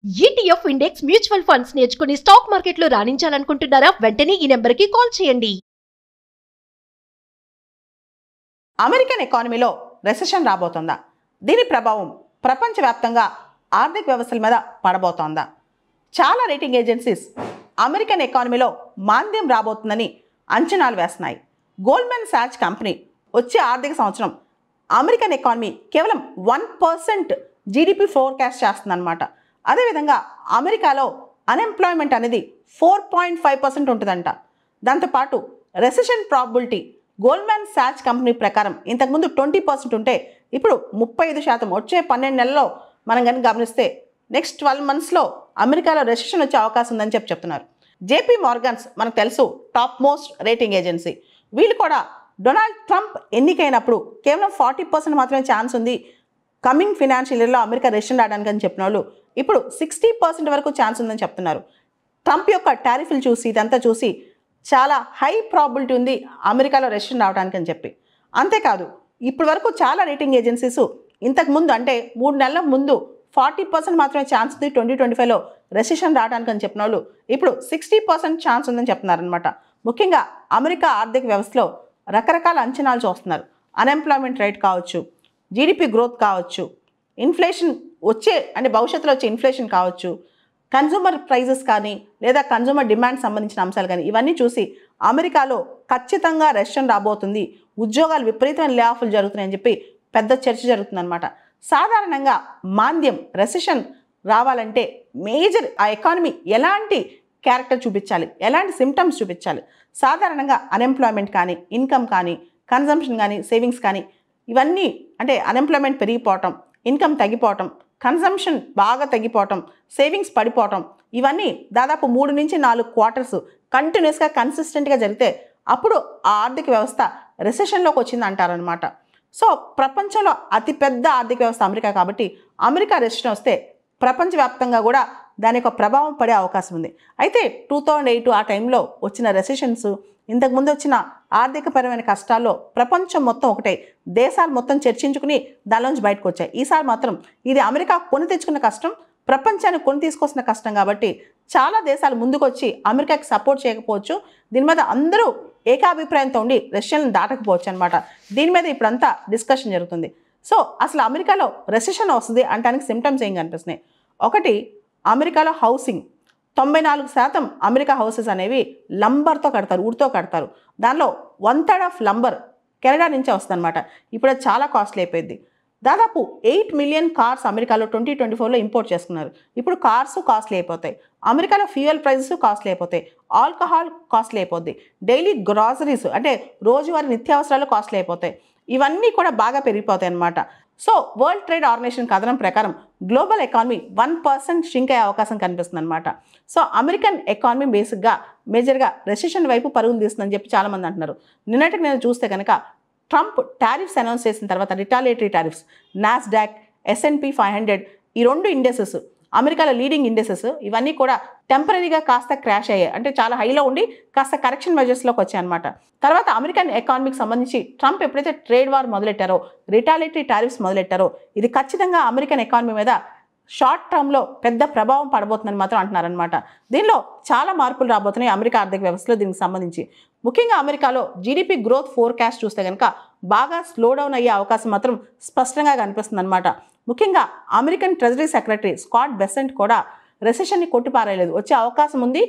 ETF index mutual funds నేర్చుకుని stock మార్కెట్లో రాణించాలనుకుంటున్నారా? వెంటనే ఈ నెంబర్కి కాల్ చేయండి. అమెరికన్ ఎకానమీలో రెసెషన్ రాబోతోందా? దీని ప్రభావం ప్రపంచవ్యాప్తంగా ఆర్థిక వ్యవస్థల మీద పడబోతోందా? చాలా రేటింగ్ ఏజెన్సీస్ అమెరికన్ ఎకానమీలో మాంద్యం రాబోతుందని అంచనాలు వేస్తున్నాయి. గోల్డ్మెన్ సాచ్ కంపెనీ వచ్చే ఆర్థిక సంవత్సరం అమెరికన్ ఎకానమీ కేవలం 1% జీడిపి ఫోర్కాస్ట్ చేస్తుందన్నమాట. అదేవిధంగా అమెరికాలో అన్ఎంప్లాయ్మెంట్ అనేది 4.5% ఉంటుందంట. దాంతోపాటు రెసెషన్ ప్రాబిలిటీ గోల్డ్మెన్ సాచ్ కంపెనీ ప్రకారం ఇంతకుముందు 20% ఉంటే ఇప్పుడు 35%. వచ్చే 12 నెలల్లో మనం కనుక గమనిస్తే నెక్స్ట్ 12 మంత్స్లో అమెరికాలో రెసెషన్ వచ్చే అవకాశం ఉందని చెప్తున్నారు. జేపీ మార్గన్స్ మనకు తెలుసు, టాప్ మోస్ట్ రేటింగ్ ఏజెన్సీ. వీళ్ళు కూడా డొనాల్డ్ ట్రంప్ ఎన్నికైనప్పుడు కేవలం 40% మాత్రమే ఛాన్స్ ఉంది కమింగ్ ఫినాన్షియల్ ఇయర్లో అమెరికా రెసెషన్ రావడానికి అని చెప్పిన వాళ్ళు ఇప్పుడు 60% వరకు ఛాన్స్ ఉందని చెప్తున్నారు. ట్రంప్ యొక్క టారిఫ్లు చూసి ఇదంతా చూసి చాలా హై ప్రాబిలిటీ ఉంది అమెరికాలో రెసెషన్ రావడానికి అని చెప్పి. అంతేకాదు ఇప్పటి వరకు చాలా రేటింగ్ ఏజెన్సీస్ ఇంతకుముందు అంటే 3 నెలల ముందు 40% మాత్రమే ఛాన్స్ ఉంది 2025లో రెసెషన్ రావడానికి అని చెప్పిన వాళ్ళు ఇప్పుడు 60% ఛాన్స్ ఉందని చెప్తున్నారనమాట. ముఖ్యంగా అమెరికా ఆర్థిక వ్యవస్థలో రకరకాల అంచనాలు చూస్తున్నారు. అన్ఎంప్లాయ్మెంట్ రేట్ కావచ్చు, జీడిపి గ్రోత్ కావచ్చు, ఇన్ఫ్లేషన్ అంటే భవిష్యత్తులో వచ్చే ఇన్ఫ్లేషన్ కావచ్చు, కన్జ్యూమర్ ప్రైజెస్ కానీ లేదా కన్జ్యూమర్ డిమాండ్ సంబంధించిన అంశాలు కానీ ఇవన్నీ చూసి అమెరికాలో ఖచ్చితంగా రెసెషన్ రాబోతుంది, ఉద్యోగాలు విపరీతమైన లే ఆఫ్లు జరుగుతున్నాయని చెప్పి పెద్ద చర్చ జరుగుతుందన్నమాట. సాధారణంగా మాంద్యం రెసెషన్ రావాలంటే మేజర్ ఆ ఎకానమీ ఎలాంటి క్యారెక్టర్ చూపించాలి, ఎలాంటి సిమ్టమ్స్ చూపించాలి? సాధారణంగా అన్ఎంప్లాయ్మెంట్ కానీ, ఇన్కమ్ కానీ, కన్జంప్షన్ కానీ, సేవింగ్స్ కానీ ఇవన్నీ అంటే అన్ఎంప్లాయ్మెంట్ పెరిగిపోవటం, ఇన్కమ్ తగ్గిపోవటం, కన్జంప్షన్ బాగా తగ్గిపోవటం, సేవింగ్స్ పడిపోవటం, ఇవన్నీ దాదాపు 3 నుంచి 4 క్వార్టర్స్ కంటిన్యూస్గా కన్సిస్టెంట్గా జరిగితే అప్పుడు ఆ ఆర్థిక వ్యవస్థ రెసెషన్లోకి వచ్చింది అంటారనమాట. సో ప్రపంచంలో అతిపెద్ద ఆర్థిక వ్యవస్థ అమెరికా కాబట్టి అమెరికా రెసెషన్ వస్తే ప్రపంచవ్యాప్తంగా కూడా దాని యొక్క ప్రభావం పడే అవకాశం ఉంది. అయితే 2008 ఆ టైంలో వచ్చిన రెసెషన్స్, ఇంతకుముందు వచ్చిన ఆర్థికపరమైన కష్టాల్లో ప్రపంచం మొత్తం ఒకటే, దేశాలు మొత్తం చర్చించుకుని దానిలోంచి బయటకు వచ్చాయి. ఈసారి మాత్రం ఇది అమెరికా కొని తెచ్చుకున్న కష్టం, ప్రపంచానికి కొని తీసుకొస్తున్న కష్టం కాబట్టి చాలా దేశాలు ముందుకు వచ్చి అమెరికాకి సపోర్ట్ చేయకపోవచ్చు. దీని మీద అందరూ ఏకాభిప్రాయంతో ఉండి రెసెషన్ దాటకపోవచ్చు అనమాట. దీని మీద ఇప్పుడంతా డిస్కషన్ జరుగుతుంది. సో అసలు అమెరికాలో రెసెషన్ వస్తుంది అంటానికి సిమ్టమ్స్ ఏం కనిపిస్తున్నాయి? ఒకటి, అమెరికాలో హౌసింగ్ 94% అమెరికా హౌసెస్ అనేవి లంబర్తో కడతారు, వుడ్తో కడతారు. దానిలో 1/3 ఆఫ్ లంబర్ కెనడా నుంచే వస్తుంది అనమాట. ఇప్పుడు అది చాలా కాస్ట్లీ అయిపోయింది. దాదాపు 8 మిలియన్ కార్స్ అమెరికాలో 2024లో ఇంపోర్ట్ చేసుకున్నారు. ఇప్పుడు కార్స్ కాస్ట్లీ అయిపోతాయి, అమెరికాలో ఫ్యూయల్ ప్రైజెస్ కాస్ట్లీ అయిపోతాయి, ఆల్కహాల్ కాస్ట్లీ అయిపోద్ది, డైలీ గ్రాసరీస్ అంటే రోజువారీ నిత్యావసరాలు కాస్ట్లీ అయిపోతాయి. ఇవన్నీ కూడా బాగా పెరిగిపోతాయి అన్నమాట. సో వరల్డ్ ట్రేడ్ ఆర్గనైజేషన్ కథనం ప్రకారం గ్లోబల్ ఎకానమీ 1% షింక్ అయ్యే అవకాశం కనిపిస్తుంది అనమాట. సో అమెరికన్ ఎకానమీ బేసిక్గా మేజర్గా రెసెషన్ వైపు పరుగులు తీస్తుందని చెప్పి చాలామంది అంటున్నారు. నిన్నటికి నేను చూస్తే కనుక ట్రంప్ టారిఫ్స్ అనౌన్స్ చేసిన తర్వాత రిటాలియేటరీ టారిఫ్స్, నాస్డాక్, S&P 500 ఈ 2 ఇండెసెస్ అమెరికాలో లీడింగ్ ఇండెసెస్ ఇవన్నీ కూడా టెంపరీగా కాస్త క్రాష్ అయ్యాయి. అంటే చాలా హైలో ఉండి కాస్త కరెక్షన్ మెజర్స్లోకి వచ్చాయన్నమాట. తర్వాత అమెరికన్ ఎకానమీకి సంబంధించి ట్రంప్ ఎప్పుడైతే ట్రేడ్ వార్ మొదలెట్టారో, రిటాలియేటరీ టారిఫ్స్ మొదలెట్టారో ఇది ఖచ్చితంగా అమెరికన్ ఎకానమీ మీద షార్ట్ టర్మ్లో పెద్ద ప్రభావం పడబోతుందని మాత్రం అంటున్నారనమాట. దీనిలో చాలా మార్పులు రాబోతున్నాయి అమెరికా ఆర్థిక వ్యవస్థలో దీనికి సంబంధించి. ముఖ్యంగా అమెరికాలో జీడిపి గ్రోత్ ఫోర్కాస్ట్ చూస్తే కనుక బాగా స్లో డౌన్ అయ్యే అవకాశం మాత్రం స్పష్టంగా కనిపిస్తుంది అనమాట. ముఖ్యంగా American treasury secretary Scott Bessent కూడా రెసెషన్ని కొట్టిపారేయలేదు, వచ్చే అవకాశం ఉంది,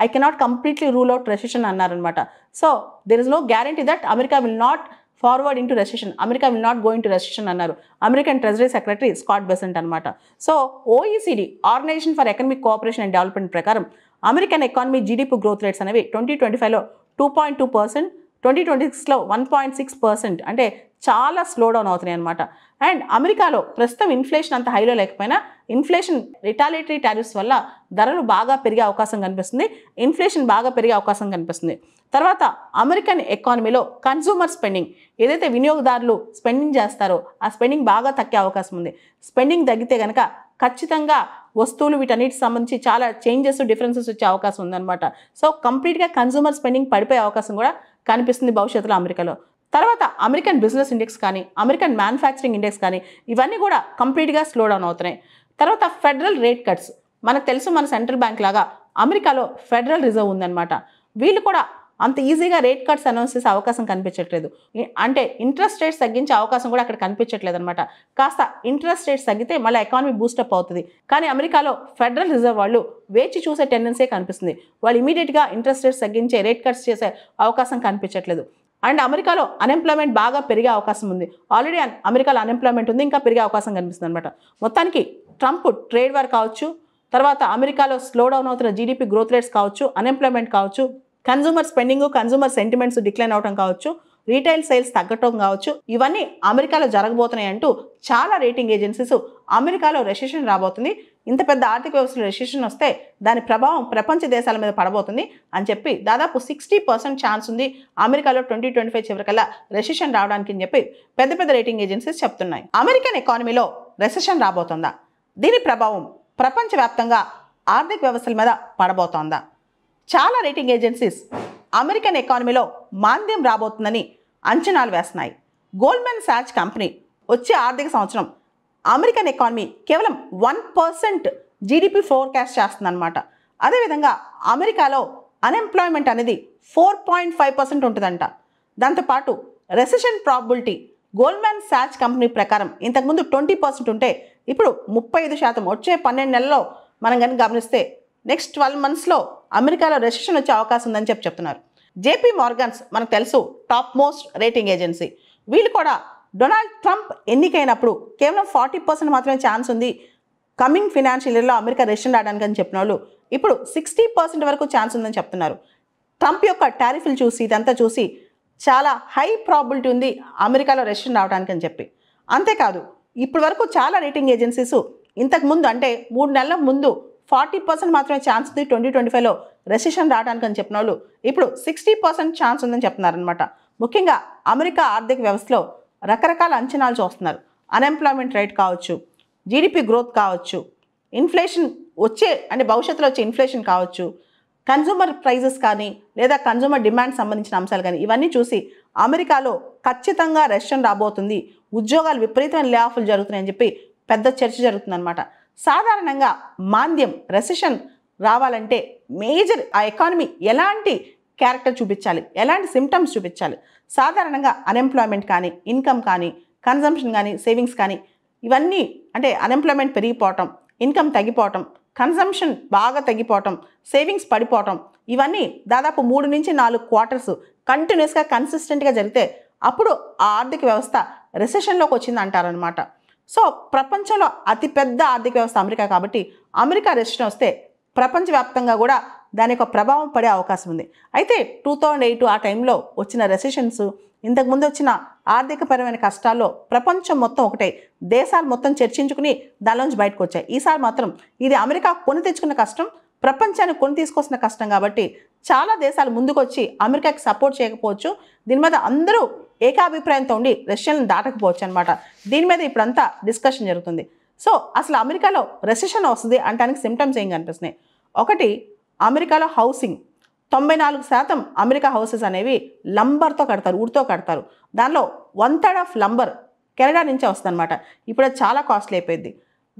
I cannot completely rule out recession అన్నారనమాట. So there is no guarantee that America will not forward into recession, America will not go into recession అన్నారు American treasury secretary Scott Bessent అనమాట. So OECD organisation for economic cooperation and development ప్రకారం American economy GDP growth rates అనేవి 2025లో 2.2%, 2026లో 1.6%, అంటే చాలా slow down అవుతున్నాయి అనమాట. And అమెరికాలో ప్రస్తుతం ఇన్ఫ్లేషన్ అంత హైలో లేకపోయినా ఇన్ఫ్లేషన్ రిటాలియేటరీ టారిఫ్స్ వల్ల ధరలు బాగా పెరిగే అవకాశం కనిపిస్తుంది, ఇన్ఫ్లేషన్ బాగా పెరిగే అవకాశం కనిపిస్తుంది. తర్వాత అమెరికన్ ఎకానమీలో కన్జ్యూమర్ స్పెండింగ్, ఏదైతే వినియోగదారులు స్పెండింగ్ చేస్తారో ఆ స్పెండింగ్ బాగా తగ్గే అవకాశం ఉంది. స్పెండింగ్ తగ్గితే కనుక ఖచ్చితంగా వస్తువులు వీటన్నిటికి సంబంధించి చాలా చేంజెస్, డిఫరెన్సెస్ వచ్చే అవకాశం ఉందన్నమాట. సో కంప్లీట్గా కన్జ్యూమర్ స్పెండింగ్ పడిపోయే అవకాశం కూడా కనిపిస్తుంది భవిష్యత్తులో అమెరికాలో. తర్వాత అమెరికన్ బిజినెస్ ఇండెక్స్ కానీ, అమెరికన్ మ్యానుఫ్యాక్చరింగ్ ఇండెక్స్ కానీ ఇవన్నీ కూడా కంప్లీట్గా స్లో డౌన్ అవుతున్నాయి. తర్వాత ఫెడరల్ రేట్ కట్స్, మనకు తెలుసు మన సెంట్రల్ బ్యాంక్ లాగా అమెరికాలో ఫెడరల్ రిజర్వ్ ఉందన్నమాట. వీళ్ళు కూడా అంత ఈజీగా రేట్ కట్స్ అనౌన్స్ చేసే అవకాశం కనిపించట్లేదు. అంటే ఇంట్రెస్ట్ రేట్స్ తగ్గించే అవకాశం కూడా అక్కడ కనిపించట్లేదు అనమాట. కాస్త ఇంట్రెస్ట్ రేట్స్ తగ్గితే మళ్ళీ ఎకానమీ బూస్టప్ అవుతుంది. కానీ అమెరికాలో ఫెడరల్ రిజర్వ్ వాళ్ళు వేచి చూసే టెండెన్సీ కనిపిస్తుంది. వాళ్ళు ఇమీడియట్గా ఇంట్రెస్ట్ రేట్స్ తగ్గించే రేట్ కట్స్ చేసే అవకాశం కనిపించట్లేదు. అండ్ అమెరికాలో అన్ఎంప్లాయ్మెంట్ బాగా పెరిగే అవకాశం ఉంది. ఆల్రెడీ అమెరికాలో అన్ఎంప్లాయ్మెంట్ ఉంది, ఇంకా పెరిగే అవకాశం కనిపిస్తుంది అనమాట. మొత్తానికి ట్రంప్ ట్రేడ్ వార్ కావచ్చు, తర్వాత అమెరికాలో స్లో డౌన్ అవుతున్న జీడీపీ గ్రోత్ రేట్స్ కావచ్చు, అన్ఎంప్లాయ్మెంట్ కావచ్చు, consumer spending, consumer sentiments decline అవడం కావచ్చు, రీటైల్ సేల్స్ తగ్గటం కావచ్చు, ఇవన్నీ అమెరికాలో జరగబోతున్నాయి అంటూ చాలా రేటింగ్ ఏజెన్సీస్ అమెరికాలో రెసెషన్ రాబోతుంది, ఇంత పెద్ద ఆర్థిక వ్యవస్థలో రెసెషన్ వస్తే దాని ప్రభావం ప్రపంచ దేశాల మీద పడబోతుంది అని చెప్పి దాదాపు 60% ఛాన్స్ ఉంది అమెరికాలో 2025 చివరికల్లా రెసెషన్ రావడానికి అని చెప్పి పెద్ద పెద్ద రేటింగ్ ఏజెన్సీస్ చెప్తున్నాయి. అమెరికన్ ఎకానమీలో రెసెషన్ రాబోతుందా? దీని ప్రభావం ప్రపంచవ్యాప్తంగా ఆర్థిక వ్యవస్థల మీద పడబోతోందా? చాలా రేటింగ్ ఏజెన్సీస్ అమెరికన్ ఎకానమీలో మాంద్యం రాబోతుందని అంచనాలు వేస్తున్నాయి. గోల్డ్మెన్ సాచ్ కంపెనీ వచ్చే ఆర్థిక సంవత్సరం అమెరికన్ ఎకానమీ కేవలం 1% జీడిపి ఫోర్కాస్ట్ చేస్తుందన్నమాట. అదేవిధంగా అమెరికాలో అన్ఎంప్లాయ్మెంట్ అనేది 4.5% ఉంటుందంట. దాంతోపాటు రెసెషన్ ప్రాబిలిటీ గోల్డ్మెన్ సాచ్ కంపెనీ ప్రకారం ఇంతకుముందు 20% ఉంటే ఇప్పుడు 35%. వచ్చే 12 నెలల్లో మనం కనుక గమనిస్తే నెక్స్ట్ 12 మంత్స్లో అమెరికాలో రెసెషన్ వచ్చే అవకాశం ఉందని చెప్తున్నారు. జేపీ మార్గన్స్ మనకు తెలుసు టాప్ మోస్ట్ రేటింగ్ ఏజెన్సీ. వీళ్ళు కూడా డొనాల్డ్ ట్రంప్ ఎన్నికైనప్పుడు కేవలం 40% మాత్రమే ఛాన్స్ ఉంది కమింగ్ ఫినాన్షియల్ ఇయర్లో అమెరికా రెసెషన్ రావడానికి అని చెప్పిన వాళ్ళు ఇప్పుడు 60% వరకు ఛాన్స్ ఉందని చెప్తున్నారు. ట్రంప్ యొక్క టారిఫ్లు చూసి ఇదంతా చూసి చాలా హై ప్రాబిలిటీ ఉంది అమెరికాలో రెసెషన్ రావడానికి అని చెప్పి. అంతేకాదు ఇప్పటి వరకు చాలా రేటింగ్ ఏజెన్సీస్ ఇంతకుముందు అంటే 3 నెలల ముందు 40% మాత్రమే ఛాన్స్ ఉంది 2025లో రెసెషన్ రావడానికి అని చెప్పిన వాళ్ళు ఇప్పుడు 60% ఛాన్స్ ఉందని చెప్తున్నారనమాట. ముఖ్యంగా అమెరికా ఆర్థిక వ్యవస్థలో రకరకాల అంచనాలు చూస్తున్నారు. అన్ఎంప్లాయ్మెంట్ రేట్ కావచ్చు, జీడిపి గ్రోత్ కావచ్చు, ఇన్ఫ్లేషన్ అంటే భవిష్యత్తులో వచ్చే ఇన్ఫ్లేషన్ కావచ్చు, కన్జ్యూమర్ ప్రైజెస్ కానీ లేదా కన్జ్యూమర్ డిమాండ్ సంబంధించిన అంశాలు కానీ ఇవన్నీ చూసి అమెరికాలో ఖచ్చితంగా రెసెషన్ రాబోతుంది, ఉద్యోగాలు విపరీతమైన లే ఆఫ్లు జరుగుతున్నాయని చెప్పి పెద్ద చర్చ జరుగుతుందన్నమాట. సాధారణంగా మాంద్యం రెసెషన్ రావాలంటే మేజర్ ఆ ఎకానమీ ఎలాంటి క్యారెక్టర్ చూపించాలి, ఎలాంటి సిమ్టమ్స్ చూపించాలి? సాధారణంగా అన్ఎంప్లాయ్మెంట్ కానీ, ఇన్కమ్ కానీ, కన్జంప్షన్ కానీ, సేవింగ్స్ కానీ ఇవన్నీ అంటే అన్ఎంప్లాయ్మెంట్ పెరిగిపోవటం, ఇన్కమ్ తగ్గిపోవటం, కన్జంప్షన్ బాగా తగ్గిపోవటం, సేవింగ్స్ పడిపోవటం, ఇవన్నీ దాదాపు 3 నుంచి 4 క్వార్టర్స్ కంటిన్యూస్గా కన్సిస్టెంట్గా జరిగితే అప్పుడు ఆ ఆర్థిక వ్యవస్థ రెసెషన్లోకి వచ్చింది అంటారనమాట. సో ప్రపంచంలో అతిపెద్ద ఆర్థిక వ్యవస్థ అమెరికా కాబట్టి అమెరికా రెసెషన్ వస్తే ప్రపంచవ్యాప్తంగా కూడా దాని యొక్క ప్రభావం పడే అవకాశం ఉంది. అయితే 2008 ఆ టైంలో వచ్చిన రెసెషన్స్, ఇంతకుముందు వచ్చిన ఆర్థికపరమైన కష్టాల్లో ప్రపంచం మొత్తం ఒకటే, దేశాలు మొత్తం చర్చించుకుని దానిలోంచి బయటకు వచ్చాయి. ఈసారి మాత్రం ఇది అమెరికా కొని తెచ్చుకున్న కష్టం, ప్రపంచాన్ని కొని తీసుకొస్తున్న కష్టం కాబట్టి చాలా దేశాలు ముందుకు వచ్చి అమెరికాకి సపోర్ట్ చేయకపోవచ్చు. దీని మీద అందరూ ఏకాభిప్రాయంతో ఉండి రష్యాను దాటకపోవచ్చు అనమాట. దీని మీద ఇప్పుడంతా డిస్కషన్ జరుగుతుంది. సో అసలు అమెరికాలో రెసెషన్ వస్తుంది అంటానికి సిమ్టమ్స్ ఏం కనిపిస్తున్నాయి? ఒకటి, అమెరికాలో హౌసింగ్ 94% అమెరికా హౌసెస్ అనేవి లంబర్తో కడతారు, వుడ్తో కడతారు. దానిలో 1/3 ఆఫ్ లంబర్ కెనడా నుంచే వస్తుంది అనమాట. ఇప్పుడు అది చాలా కాస్ట్లీ అయిపోయింది.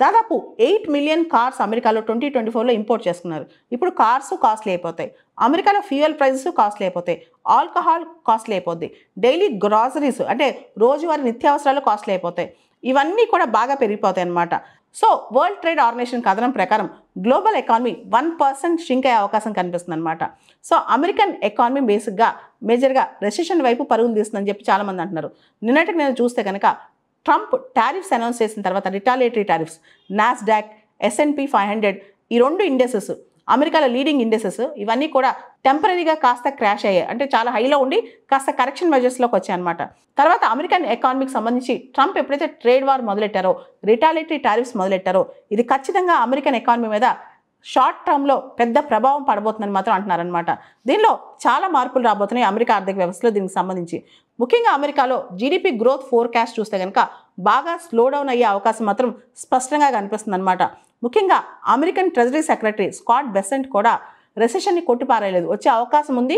దాదాపు 8 మిలియన్ కార్స్ అమెరికాలో 2024లో ఇంపోర్ట్ చేసుకున్నారు. ఇప్పుడు కార్స్ కాస్ట్లీ అయిపోతాయి, అమెరికాలో ఫ్యూయల్ ప్రైజెస్ కాస్ట్లీ అయిపోతాయి, ఆల్కహాల్ కాస్ట్లీ అయిపోద్ది, డైలీ గ్రాసరీస్ అంటే రోజువారీ నిత్యావసరాలు కాస్ట్లీ అయిపోతాయి. ఇవన్నీ కూడా బాగా పెరిగిపోతాయి అన్నమాట. సో వరల్డ్ ట్రేడ్ ఆర్గనైజేషన్ కథనం ప్రకారం గ్లోబల్ ఎకానమీ 1% షింక్ అయ్యే అవకాశం కనిపిస్తుంది అనమాట. సో అమెరికన్ ఎకానమీ బేసిక్గా మేజర్గా రెసెషన్ వైపు పరుగులు తీస్తుందని చెప్పి చాలామంది అంటున్నారు. నిన్నటికి నేను చూస్తే కనుక ట్రంప్ టారిఫ్స్ అనౌన్స్ చేసిన తర్వాత రిటాలియేటరీ టారిఫ్స్, నాస్డాక్, S&P 500 ఈ 2 ఇండెసెస్ అమెరికాలో లీడింగ్ ఇండెసెస్ ఇవన్నీ కూడా టెంపరీగా కాస్త క్రాష్ అయ్యాయి. అంటే చాలా హైలో ఉండి కాస్త కరెక్షన్ మెజర్స్లోకి వచ్చాయి అనమాట. తర్వాత అమెరికన్ ఎకానమీకి సంబంధించి ట్రంప్ ఎప్పుడైతే ట్రేడ్ వార్ మొదలెట్టారో, రిటాలియేటరీ టారిఫ్స్ మొదలెట్టారో ఇది ఖచ్చితంగా అమెరికన్ ఎకానమీ మీద షార్ట్ టర్మ్లో పెద్ద ప్రభావం పడబోతుందని మాత్రం అంటున్నారనమాట. దీనిలో చాలా మార్పులు రాబోతున్నాయి అమెరికా ఆర్థిక వ్యవస్థలో దీనికి సంబంధించి. ముఖ్యంగా అమెరికాలో జీడిపి గ్రోత్ ఫోర్కాస్ట్ చూస్తే కనుక బాగా స్లో డౌన్ అయ్యే అవకాశం మాత్రం స్పష్టంగా కనిపిస్తుంది అనమాట. ముఖ్యంగా American treasury secretary Scott Bessent కూడా రెసెషన్ని కొట్టిపారేయలేదు, వచ్చే అవకాశం ఉంది,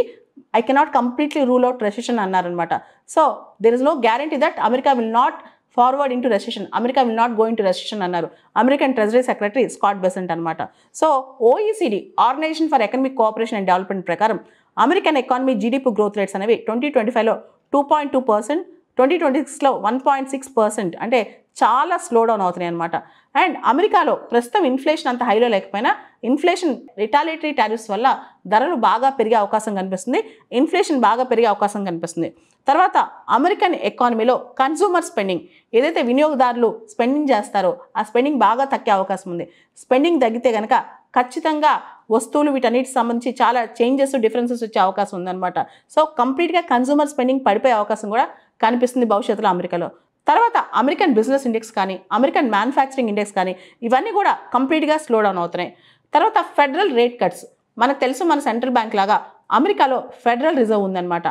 I cannot completely rule out recession అన్నారనమాట. So there is no guarantee that America will not forward into recession, America will not go into recession అన్నారు American treasury secretary Scott Bessent అనమాట. So OECD, organisation for economic cooperation and development ప్రకారం American economy GDP growth rates అనేవి 2025లో 2.2%, 2026లో 1.6%, అంటే చాలా slow down అవుతున్నాయి అనమాట. And అమెరికాలో ప్రస్తుతం ఇన్ఫ్లేషన్ అంత హైలో లేకపోయినా ఇన్ఫ్లేషన్ రిటాలిటరీ టారిఫ్స్ వల్ల ధరలు బాగా పెరిగే అవకాశం కనిపిస్తుంది, ఇన్ఫ్లేషన్ బాగా పెరిగే అవకాశం కనిపిస్తుంది. తర్వాత అమెరికన్ ఎకానమీలో కన్సూమర్ స్పెండింగ్, ఏదైతే వినియోగదారులు స్పెండింగ్ చేస్తారో ఆ స్పెండింగ్ బాగా తగ్గే అవకాశం ఉంది. స్పెండింగ్ తగ్గితే కనుక ఖచ్చితంగా వస్తువులు వీటన్నిటికి సంబంధించి చాలా చేంజెస్, డిఫరెన్సెస్ వచ్చే అవకాశం ఉందన్నమాట. సో కంప్లీట్గా కన్సూమర్ స్పెండింగ్ పడిపోయే అవకాశం కూడా కనిపిస్తుంది భవిష్యత్తులో అమెరికాలో. తర్వాత అమెరికన్ బిజినెస్ ఇండెక్స్ కానీ, అమెరికన్ మ్యానుఫ్యాక్చరింగ్ ఇండెక్స్ కానీ ఇవన్నీ కూడా కంప్లీట్గా స్లో డౌన్ అవుతున్నాయి. తర్వాత ఫెడరల్ రేట్ కట్స్, మనకు తెలుసు మన సెంట్రల్ బ్యాంక్ లాగా అమెరికాలో ఫెడరల్ రిజర్వ్ ఉందన్నమాట.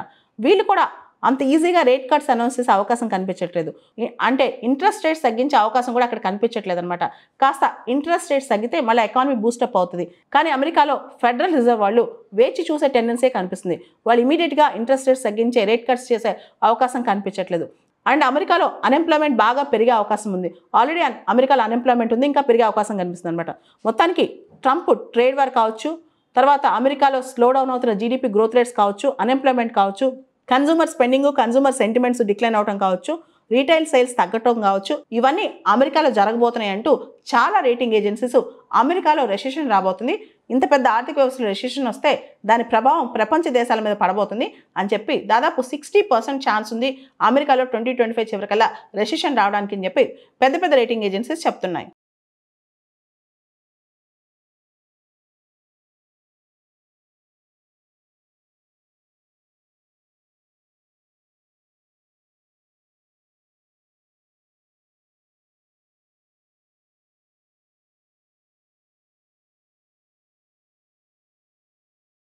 వీళ్ళు కూడా అంత ఈజీగా రేట్ కట్స్ అనౌన్స్ చేసే అవకాశం కనిపించట్లేదు. అంటే ఇంట్రెస్ట్ రేట్స్ తగ్గించే అవకాశం కూడా అక్కడ కనిపించట్లేదు అనమాట. కాస్త ఇంట్రెస్ట్ రేట్స్ తగ్గితే మళ్ళీ ఎకానమీ బూస్టప్ అవుతుంది. కానీ అమెరికాలో ఫెడరల్ రిజర్వ్ వాళ్ళు వేచి చూసే టెండెన్సీ కనిపిస్తుంది. వాళ్ళు ఇమీడియట్గా ఇంట్రెస్ట్ రేట్స్ తగ్గించే, రేట్ కట్స్ చేసే అవకాశం కనిపించట్లేదు. అండ్ అమెరికాలో అన్ఎంప్లాయ్మెంట్ బాగా పెరిగే అవకాశం ఉంది. ఆల్రెడీ అమెరికాలో అన్ఎంప్లాయ్మెంట్ ఉంది, ఇంకా పెరిగే అవకాశం కనిపిస్తుంది అనమాట. మొత్తానికి ట్రంప్ ట్రేడ్ వార్ కావచ్చు, తర్వాత అమెరికాలో స్లో డౌన్ అవుతున్న జీడీపీ గ్రోత్ రేట్స్ కావచ్చు, అన్ఎంప్లాయ్మెంట్ కావచ్చు, consumer spending, consumer sentiments decline అవడం కావచ్చు, రీటైల్ సేల్స్ తగ్గటం కావచ్చు, ఇవన్నీ అమెరికాలో జరగబోతున్నాయి అంటూ చాలా రేటింగ్ ఏజెన్సీస్ అమెరికాలో రెసెషన్ రాబోతుంది, ఇంత పెద్ద ఆర్థిక వ్యవస్థలో రెసెషన్ వస్తే దాని ప్రభావం ప్రపంచ దేశాల మీద పడబోతుంది అని చెప్పి దాదాపు 60% ఛాన్స్ ఉంది అమెరికాలో 2025 చివరికల్లా రెసెషన్ రావడానికి అని చెప్పి పెద్ద పెద్ద రేటింగ్ ఏజెన్సీస్ చెప్తున్నాయి.